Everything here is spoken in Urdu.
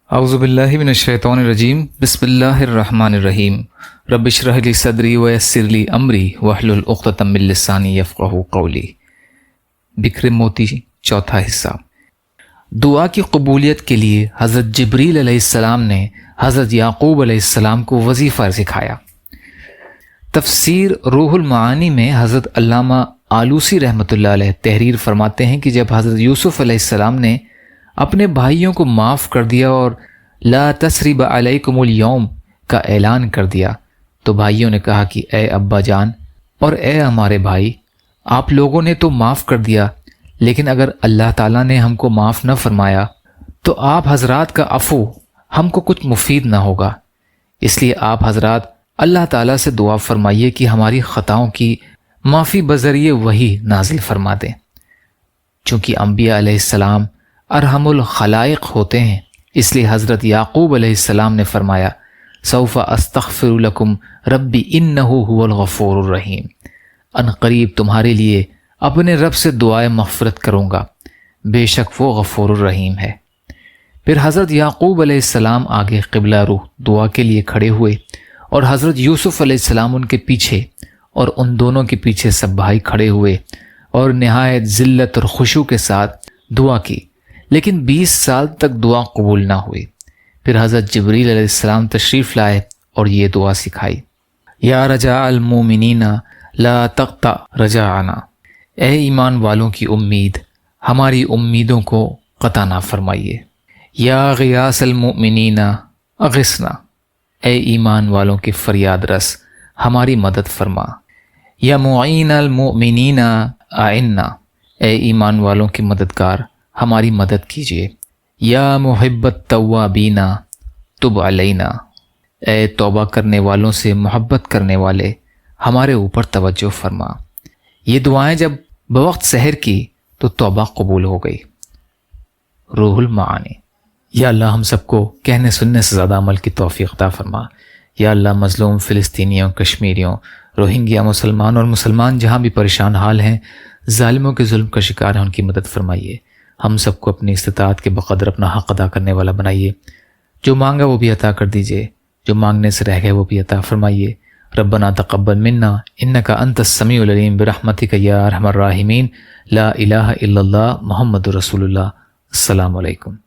اعوذ باللہ من الشیطان الرجیم بسم اللہ الرحمن الرحیم رب اشرح لی صدری ویسر لی امری واحلل عقدۃ من لسانی یفقہوا قولی۔ بکر موتی چوتھا حصہ۔ دعا کی قبولیت کے لیے حضرت جبریل علیہ السلام نے حضرت یعقوب علیہ السلام کو وظیفہ سکھایا۔ تفسیر روح المعانی میں حضرت علامہ آلوسی رحمۃ اللہ علیہ تحریر فرماتے ہیں کہ جب حضرت یوسف علیہ السلام نے اپنے بھائیوں کو معاف کر دیا اور لا تثریب علیکم اليوم کا اعلان کر دیا تو بھائیوں نے کہا کہ اے ابا جان اور اے ہمارے بھائی، آپ لوگوں نے تو معاف کر دیا، لیکن اگر اللہ تعالیٰ نے ہم کو معاف نہ فرمایا تو آپ حضرات کا عفو ہم کو کچھ مفید نہ ہوگا۔ اس لیے آپ حضرات اللہ تعالیٰ سے دعا فرمائیے کہ ہماری خطاؤں کی معافی بذریعہ وحی نازل فرما دیں۔ چونکہ انبیاء علیہ السلام ارحم الخلائق ہوتے ہیں، اس لیے حضرت یعقوب علیہ السلام نے فرمایا سوف استغفر لکم ربی انہ هو الغفور الرحیم، ان قریب تمہارے لیے اپنے رب سے دعائے مغفرت کروں گا، بے شک وہ غفور الرحیم ہے۔ پھر حضرت یعقوب علیہ السلام آگے قبلہ روح دعا کے لیے کھڑے ہوئے اور حضرت یوسف علیہ السلام ان کے پیچھے اور ان دونوں کے پیچھے سب بھائی کھڑے ہوئے اور نہایت ذلت اور خشوع کے ساتھ دعا کی، لیکن 20 سال تک دعا قبول نہ ہوئی۔ پھر حضرت جبریل علیہ السلام تشریف لائے اور یہ دعا سکھائی، یا رجاء المؤمنین لا تقطع رجاءنا، اے ایمان والوں کی امید ہماری امیدوں کو قطع نہ فرمائیے۔ یا غیاث المؤمنین اغثنا، اے ایمان والوں کے فریاد رس ہماری مدد فرما۔ یا معین المؤمنین اعنا، اے ایمان والوں کے مددگار ہماری مدد کیجیے۔ یا محب التوابین تب علینا، اے توبہ کرنے والوں سے محبت کرنے والے ہمارے اوپر توجہ فرما۔ یہ دعائیں جب بوقت سحر کی تو توبہ قبول ہو گئی۔ روح المعانی۔ یا اللہ ہم سب کو کہنے سننے سے زیادہ عمل کی توفیق عطا فرما۔ یا اللہ مظلوم فلسطینیوں، کشمیریوں، روہنگیا مسلمان اور مسلمان جہاں بھی پریشان حال ہیں، ظالموں کے ظلم کا شکار ہیں، ان کی مدد فرمائیے۔ ہم سب کو اپنی استطاعت کے بقدر اپنا حق ادا کرنے والا بنائیے۔ جو مانگا وہ بھی عطا کر دیجیے، جو مانگنے سے رہ گئے وہ بھی عطا فرمائیے۔ ربنا تقبل منا انک انت السمیع العلیم برحمتک یا ارحم الراحمین، لا الہ الا اللہ محمد رسول اللہ۔ السلام علیکم۔